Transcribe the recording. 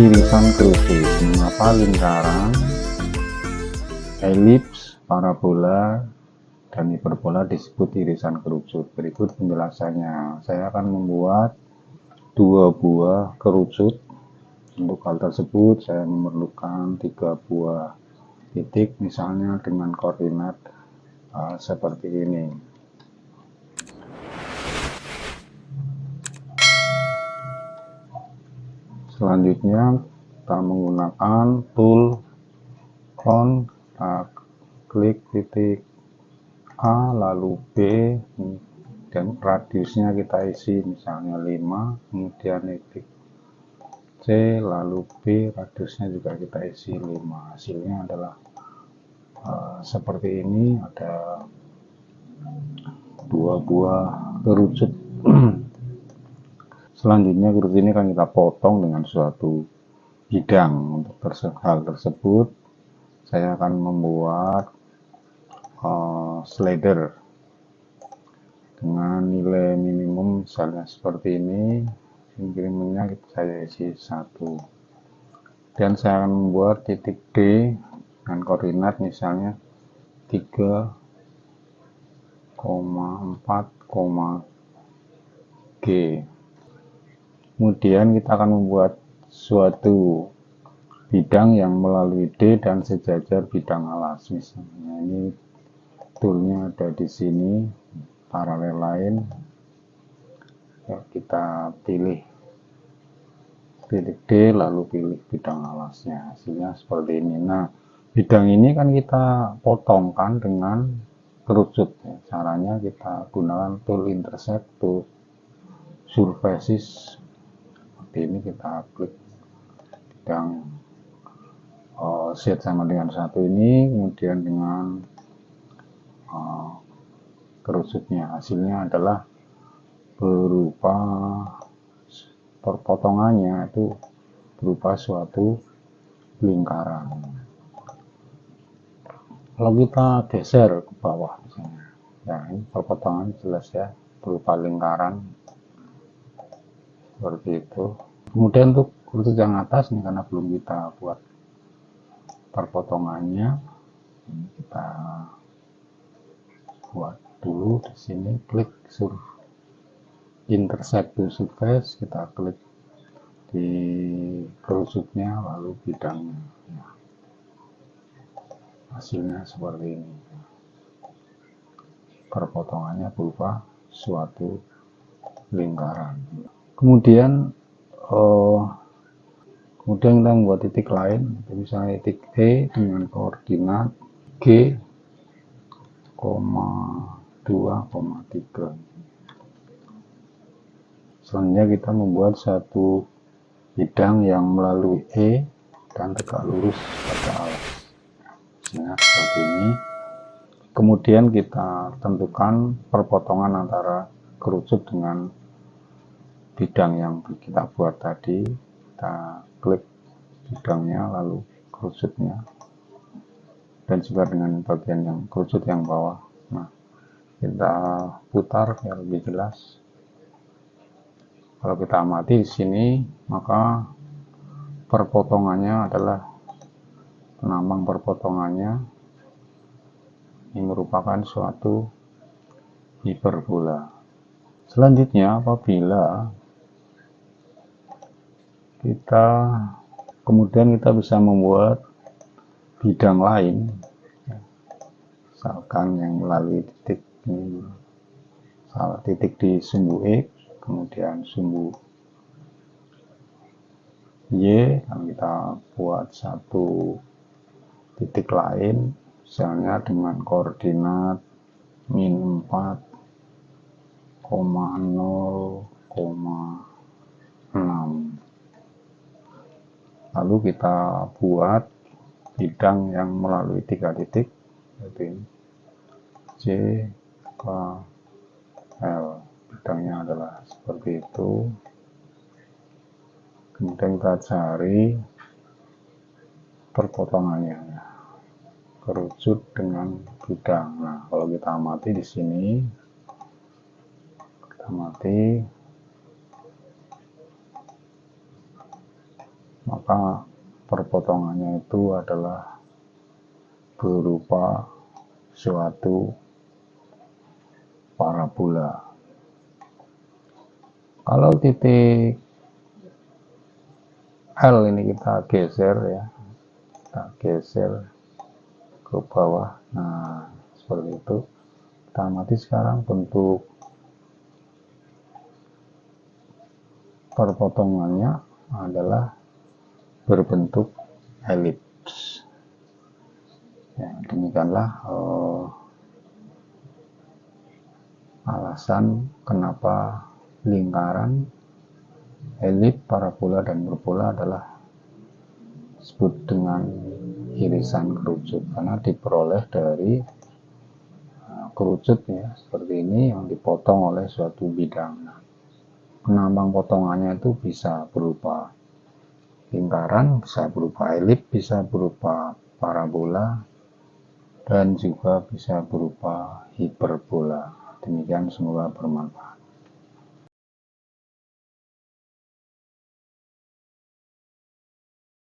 irisan kerucut. Mengapa lingkaran, elips, parabola, dan hiperbola disebut irisan kerucut? Berikut penjelasannya. Saya akan membuat dua buah kerucut. Untuk hal tersebut saya memerlukan 3 buah titik, misalnya dengan koordinat seperti ini. Selanjutnya kita menggunakan tool clone, kita klik titik A lalu B dan radiusnya kita isi misalnya 5, kemudian titik C lalu B, radiusnya juga kita isi 5. Hasilnya adalah seperti ini, ada 2 buah kerucut. Selanjutnya kerucut ini akan kita potong dengan suatu bidang. Untuk hal tersebut saya akan membuat slider dengan nilai minimum misalnya seperti ini. Incrementnya saya isi 1, dan saya akan membuat titik D dengan koordinat misalnya 3,4, G. Kemudian kita akan membuat suatu bidang yang melalui D dan sejajar bidang alas. Misalnya ini toolnya ada di sini, paralel lain. Ya, kita pilih titik D lalu pilih bidang alasnya. Hasilnya seperti ini. Nah, bidang ini kan kita potongkan dengan kerucut. Ya, caranya kita gunakan tool intersect, tool surfaces. Seperti ini, kita klik bidang set sama dengan 1 ini, kemudian dengan kerucutnya. Hasilnya adalah berupa perpotongannya itu berupa suatu lingkaran. Kalau kita geser ke bawah misalnya, ya ini perpotongan jelas ya, berupa lingkaran seperti itu. Kemudian untuk kerucut yang atas nih, karena belum kita buat perpotongannya, kita buat dulu di sini. Klik intersect to surface, kita klik di kerucutnya lalu bidangnya. Ya, hasilnya seperti ini, perpotongannya berupa suatu lingkaran. Kemudian kita membuat titik lain, misalnya titik E dengan koordinat G, 2,3. Selanjutnya kita membuat satu bidang yang melalui E dan tegak lurus pada alas. Hasilnya seperti ini. Kemudian kita tentukan perpotongan antara kerucut dengan bidang yang kita buat tadi. Kita klik bidangnya lalu kerucutnya, dan juga dengan bagian yang kerucut yang bawah. Nah, kita putar biar lebih jelas. Kalau kita amati di sini, maka perpotongannya adalah penambang perpotongannya ini merupakan suatu hiperbola. Selanjutnya, apabila kemudian kita bisa membuat bidang lain, misalkan yang melalui titik ini, titik di sumbu X, kemudian sumbu Y, dan kita buat satu titik lain, misalnya dengan koordinat -4,0,6. Lalu kita buat bidang yang melalui 3 titik, seperti ini, C, K, L. Bidangnya adalah seperti itu. Kemudian kita cari perpotongannya, kerucut dengan bidang. Nah, kalau kita amati di sini, kita amati maka perpotongannya itu adalah berupa suatu parabola. Kalau titik L ini kita geser ya, kita geser ke bawah. Nah, seperti itu. Kita amati sekarang bentuk perpotongannya adalah berbentuk elips. Ya, demikianlah alasan kenapa lingkaran, elips, parabola, dan hiperbola adalah disebut dengan irisan kerucut, karena diperoleh dari kerucut ya, seperti ini yang dipotong oleh suatu bidang. Nah, penambang potongannya itu bisa berupa lingkaran, bisa berupa elips, bisa berupa parabola, dan juga bisa berupa hiperbola. Demikian, semoga bermanfaat.